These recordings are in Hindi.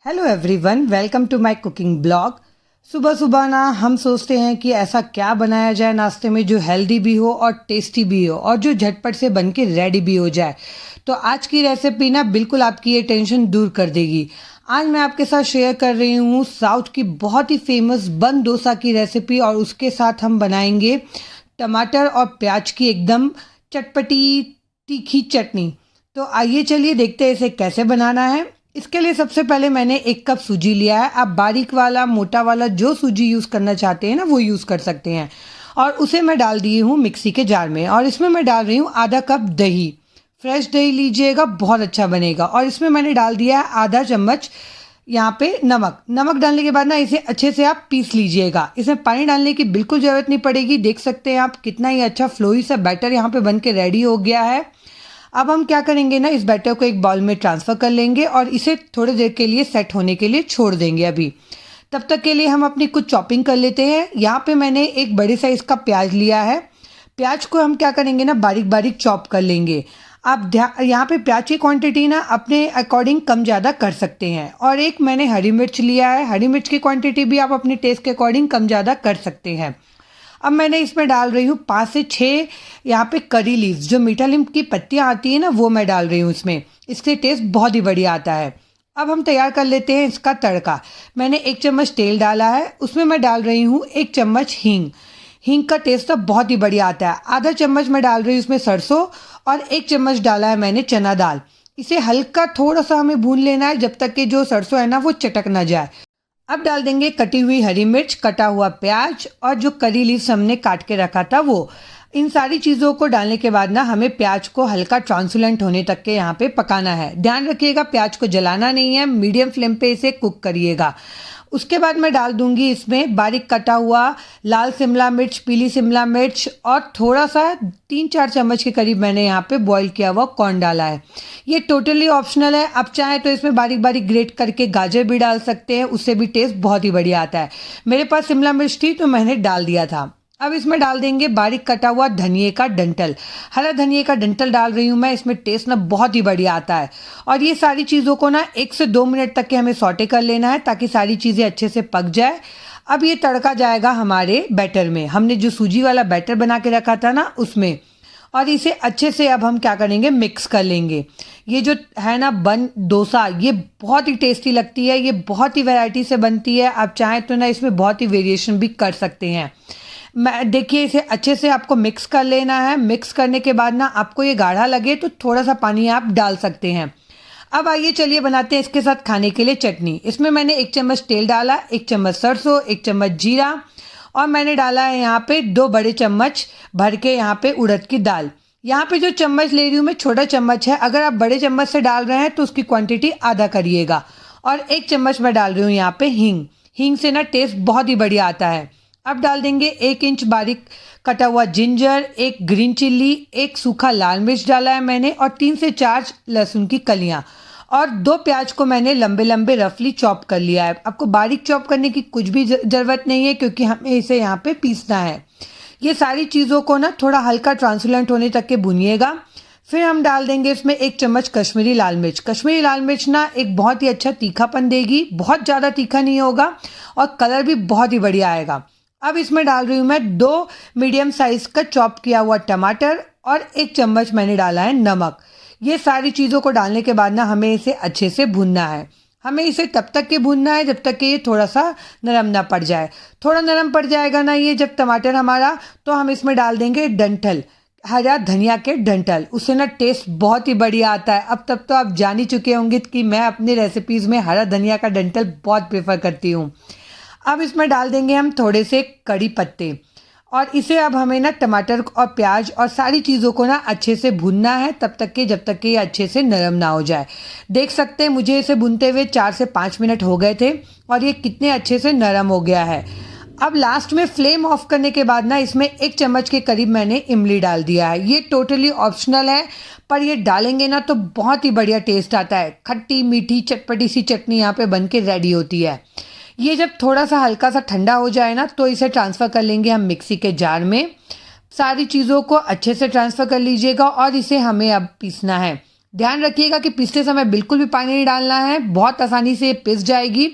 Hello everyone, welcome to my cooking blog. सुबह सुबह ना हम सोचते हैं कि ऐसा क्या बनाया जाए नाश्ते में जो हेल्दी भी हो और टेस्टी भी हो और जो झटपट से बन के रेडी भी हो जाए। तो आज की रेसिपी ना बिल्कुल आपकी ये टेंशन दूर कर देगी। आज मैं आपके साथ शेयर कर रही हूँ साउथ की बहुत ही फेमस बन डोसा की रेसिपी, और उसके साथ हम बनाएंगे टमाटर और प्याज की एकदम चटपटी तीखी चटनी। तो आइए चलिए देखते हैं इसे कैसे बनाना है। इसके लिए सबसे पहले मैंने 1 कप सूजी लिया है। आप बारीक वाला मोटा वाला जो सूजी यूज़ करना चाहते हैं ना वो यूज़ कर सकते हैं। और उसे मैं डाल दी हूँ मिक्सी के जार में, और इसमें मैं डाल रही हूँ आधा कप दही। फ्रेश दही लीजिएगा, बहुत अच्छा बनेगा। और इसमें मैंने डाल दिया है आधा चम्मच यहाँ पे नमक डालने के बाद ना इसे अच्छे से आप पीस लीजिएगा। इसमें पानी डालने की बिल्कुल ज़रूरत नहीं पड़ेगी। देख सकते हैं आप कितना ही अच्छा फ्लोई सा बैटर यहाँ पे बन के रेडी हो गया है। अब हम क्या करेंगे ना, इस बैटर को एक बाउल में ट्रांसफ़र कर लेंगे और इसे थोड़ी देर के लिए सेट होने के लिए छोड़ देंगे। अभी तब तक के लिए हम अपनी कुछ चॉपिंग कर लेते हैं। यहाँ पे मैंने एक बड़े साइज़ का प्याज लिया है। प्याज को हम क्या करेंगे ना, बारीक बारीक चॉप कर लेंगे। आप यहाँ पे प्याज की क्वांटिटी ना अपने अकॉर्डिंग कम ज़्यादा कर सकते हैं। और एक मैंने हरी मिर्च लिया है। हरी मिर्च की क्वांटिटी भी आप अपने टेस्ट के अकॉर्डिंग कम ज़्यादा कर सकते हैं। अब मैंने इसमें डाल रही हूँ 5 से 6 यहाँ पे करी लीव्स, जो मीठा नीम की पत्तियाँ आती हैं ना, वो मैं डाल रही हूँ इसमें। इससे टेस्ट बहुत ही बढ़िया आता है। अब हम तैयार कर लेते हैं इसका तड़का। मैंने 1 चम्मच तेल डाला है, उसमें मैं डाल रही हूँ 1 चम्मच हींग। हींग का टेस्ट तो बहुत ही बढ़िया आता है। आधा चम्मच मैं डाल रही हूँ इसमें सरसों, और 1 चम्मच डाला है मैंने चना दाल। इसे हल्का थोड़ा सा हमें भून लेना है जब तक कि जो सरसों है ना वो चटक ना जाए। अब डाल देंगे कटी हुई हरी मिर्च, कटा हुआ प्याज, और जो करी लीव्स हमने काट के रखा था वो। इन सारी चीज़ों को डालने के बाद ना हमें प्याज को हल्का ट्रांसपेरेंट होने तक के यहाँ पे पकाना है। ध्यान रखिएगा प्याज को जलाना नहीं है, मीडियम फ्लेम पे इसे कुक करिएगा। उसके बाद मैं डाल दूंगी इसमें बारीक कटा हुआ लाल शिमला मिर्च, पीली शिमला मिर्च, और थोड़ा सा 3-4 चम्मच के करीब मैंने यहाँ पे बॉईल किया हुआ कॉर्न डाला है। ये टोटली ऑप्शनल है। आप चाहें तो इसमें बारीक बारीक ग्रेट करके गाजर भी डाल सकते हैं, उससे भी टेस्ट बहुत ही बढ़िया आता है। मेरे पास शिमला मिर्च थी तो मैंने डाल दिया था। अब इसमें डाल देंगे बारीक कटा हुआ धनिए का डंठल। हरा धनिए का डंठल डाल रही हूँ मैं, इसमें टेस्ट ना बहुत ही बढ़िया आता है। और ये सारी चीज़ों को ना 1 से 2 मिनट तक के हमें सौटे कर लेना है ताकि सारी चीज़ें अच्छे से पक जाए। अब ये तड़का जाएगा हमारे बैटर में, हमने जो सूजी वाला बैटर बना के रखा था ना उसमें। और इसे अच्छे से अब हम क्या करेंगे, मिक्स कर लेंगे। ये जो है ना बन डोसा, ये बहुत ही टेस्टी लगती है। ये बहुत ही वैरायटी से बनती है। आप चाहें तो ना इसमें बहुत ही वेरिएशन भी कर सकते हैं। मैं देखिए इसे अच्छे से आपको मिक्स कर लेना है। मिक्स करने के बाद ना आपको ये गाढ़ा लगे तो थोड़ा सा पानी आप डाल सकते हैं। अब आइए चलिए बनाते हैं इसके साथ खाने के लिए चटनी। इसमें मैंने 1 चम्मच तेल डाला, 1 चम्मच सरसों, 1 चम्मच जीरा, और मैंने डाला है यहाँ पे 2 बड़े चम्मच भर के यहाँ पे उड़द की दाल। यहाँ पे जो चम्मच ले रही हूँ मैं छोटा चम्मच है। अगर आप बड़े चम्मच से डाल रहे हैं तो उसकी क्वांटिटी आधा करिएगा। और 1 चम्मच मैं डाल रही हूँ यहाँ पे हींग। हींग से ना टेस्ट बहुत ही बढ़िया आता है। अब डाल देंगे 1 इंच बारीक कटा हुआ जिंजर, 1 ग्रीन चिल्ली, 1 सूखा लाल मिर्च डाला है मैंने, और 3 से 4 लहसुन की कलियां, और 2 प्याज को मैंने लंबे लंबे रफली चॉप कर लिया है। आपको बारीक चॉप करने की कुछ भी ज़रूरत नहीं है क्योंकि हमें इसे यहाँ पे पीसना है। ये सारी चीज़ों को ना थोड़ा हल्का ट्रांसपेरेंट होने तक के भूनिएगा। फिर हम डाल देंगे इसमें 1 चम्मच कश्मीरी लाल मिर्च। कश्मीरी लाल मिर्च ना एक बहुत ही अच्छा तीखापन देगी, बहुत ज़्यादा तीखा नहीं होगा, और कलर भी बहुत ही बढ़िया आएगा। अब इसमें डाल रही हूँ मैं 2 मीडियम साइज़ का चॉप किया हुआ टमाटर, और 1 चम्मच मैंने डाला है नमक। ये सारी चीज़ों को डालने के बाद ना हमें इसे अच्छे से भूनना है। हमें इसे तब तक के भूनना है जब तक कि ये थोड़ा सा नरम ना पड़ जाए। थोड़ा नरम पड़ जाएगा ना ये जब टमाटर हमारा, तो हम इसमें डाल देंगे डंठल, हरा धनिया के डंठल। उससे ना टेस्ट बहुत ही बढ़िया आता है। अब तब तो आप जान ही चुके होंगे कि मैं अपनी रेसिपीज़ में हरा धनिया का डंठल बहुत प्रेफर करती हूँ। अब इसमें डाल देंगे हम थोड़े से कड़ी पत्ते, और इसे अब हमें ना टमाटर और प्याज और सारी चीज़ों को ना अच्छे से भूनना है तब तक कि जब तक कि ये अच्छे से नरम ना हो जाए। देख सकते हैं मुझे इसे भूनते हुए 4 से 5 मिनट हो गए थे, और ये कितने अच्छे से नरम हो गया है। अब लास्ट में फ्लेम ऑफ करने के बाद ना इसमें 1 चम्मच के करीब मैंने इमली डाल दिया है। ये टोटली ऑप्शनल है, पर ये डालेंगे ना तो बहुत ही बढ़िया टेस्ट आता है। खट्टी मीठी चटपटी सी चटनी यहाँ पे बन के रेडी होती है। ये जब थोड़ा सा हल्का सा ठंडा हो जाए ना तो इसे ट्रांसफ़र कर लेंगे हम मिक्सी के जार में। सारी चीज़ों को अच्छे से ट्रांसफ़र कर लीजिएगा, और इसे हमें अब पीसना है। ध्यान रखिएगा कि पीसते समय बिल्कुल भी पानी नहीं डालना है, बहुत आसानी से पिस जाएगी।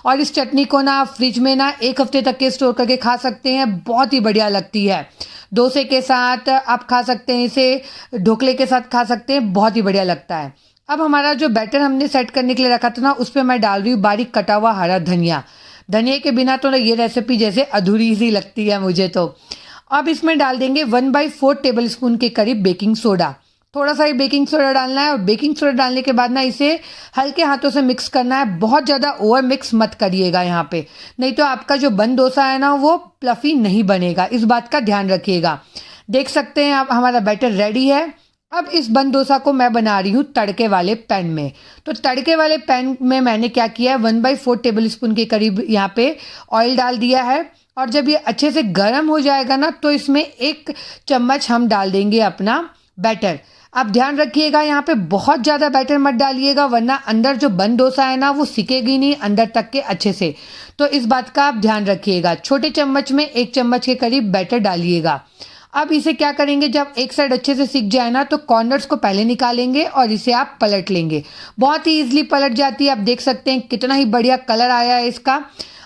और इस चटनी को ना आप फ्रिज में ना 1 हफ्ते तक के स्टोर करके खा सकते हैं, बहुत ही बढ़िया लगती है। डोसे के साथ आप खा सकते हैं इसे, ढोकले के साथ खा सकते हैं, बहुत ही बढ़िया लगता है। अब हमारा जो बैटर हमने सेट करने के लिए रखा था ना, उस पर मैं डाल रही हूँ बारीक कटा हुआ हरा धनिया। धनिया के बिना तो ना ये रेसिपी जैसे अधूरी सी लगती है मुझे तो। अब इसमें डाल देंगे 1/4 टेबल स्पून के करीब बेकिंग सोडा। थोड़ा सा ही बेकिंग सोडा डालना है और बेकिंग सोडा डालने के बाद ना इसे हल्के हाथों से मिक्स करना है, बहुत ज़्यादा ओवर मिक्स मत करिएगा यहाँ पे, नहीं तो आपका जो बन डोसा है ना वो प्लफी नहीं बनेगा, इस बात का ध्यान रखिएगा। देख सकते हैं आप हमारा बैटर रेडी है। अब इस बन डोसा को मैं बना रही हूँ तड़के वाले पैन में। तो तड़के वाले पैन में मैंने क्या किया है, 1/4 टेबल स्पून के करीब यहाँ पे ऑयल डाल दिया है। और जब ये अच्छे से गर्म हो जाएगा ना, तो इसमें 1 चम्मच हम डाल देंगे अपना बैटर। आप ध्यान रखिएगा यहाँ पे बहुत ज़्यादा बैटर मत डालिएगा, वरना अंदर जो बन डोसा है ना वो सिकेगी नहीं अंदर तक के अच्छे से। तो इस बात का आप ध्यान रखिएगा। छोटे चम्मच में 1 चम्मच के करीब बैटर डालिएगा। अब इसे क्या करेंगे, जब एक साइड अच्छे से सिक जाए ना, तो कॉर्नर्स को पहले निकालेंगे और इसे आप पलट लेंगे। बहुत ही ईजिली पलट जाती है। आप देख सकते हैं कितना ही बढ़िया कलर आया है इसका।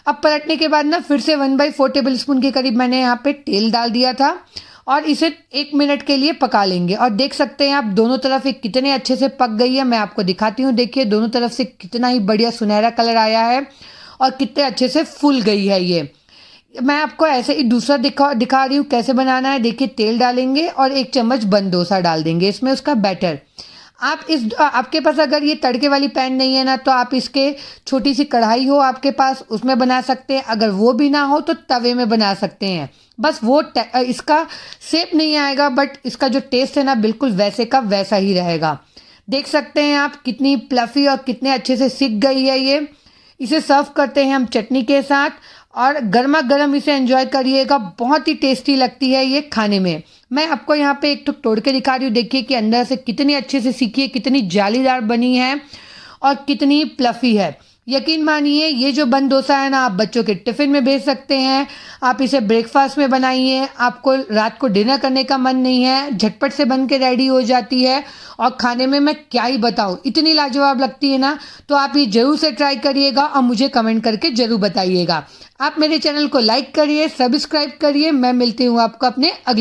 अब पलटने के बाद ना फिर से 1/4 टेबल स्पून के करीब मैंने यहाँ पे तेल डाल दिया था और इसे 1 मिनट के लिए पका लेंगे। और देख सकते हैं आप दोनों तरफ ये कितने अच्छे से पक गई है। मैं आपको दिखाती हूँ, देखिए दोनों तरफ से कितना ही बढ़िया सुनहरा कलर आया है और कितने अच्छे से फूल गई है ये। मैं आपको ऐसे ही दूसरा दिखा रही हूँ कैसे बनाना है। देखिए तेल डालेंगे और 1 चम्मच बन डोसा डाल देंगे इसमें उसका बैटर। आपके पास अगर ये तड़के वाली पैन नहीं है ना, तो आप इसके छोटी सी कढ़ाई हो आपके पास, उसमें बना सकते हैं। अगर वो भी ना हो तो तवे में बना सकते हैं। बस वो इसका शेप नहीं आएगा, बट इसका जो टेस्ट है ना बिल्कुल वैसे का वैसा ही रहेगा। देख सकते हैं आप कितनी प्लफी और कितने अच्छे से सिक गई है ये। इसे सर्व करते हैं हम चटनी के साथ और गर्मा गर्म इसे एंजॉय करिएगा, बहुत ही टेस्टी लगती है ये खाने में। मैं आपको यहाँ पे एक तोड़ के दिखा रही हूँ, देखिए कि अंदर से कितनी अच्छे से सीखी है, कितनी जालीदार बनी है और कितनी प्लफी है। यकीन मानिए ये जो बन डोसा है ना, आप बच्चों के टिफ़िन में भेज सकते हैं, आप इसे ब्रेकफास्ट में बनाइए। आपको रात को डिनर करने का मन नहीं है, झटपट से बन के रेडी हो जाती है और खाने में मैं क्या ही बताऊँ, इतनी लाजवाब लगती है ना। तो आप ये ज़रूर से ट्राई करिएगा और मुझे कमेंट करके ज़रूर बताइएगा। आप मेरे चैनल को लाइक करिए, सब्सक्राइब करिए। मैं मिलती हूँ आपको अपने अगले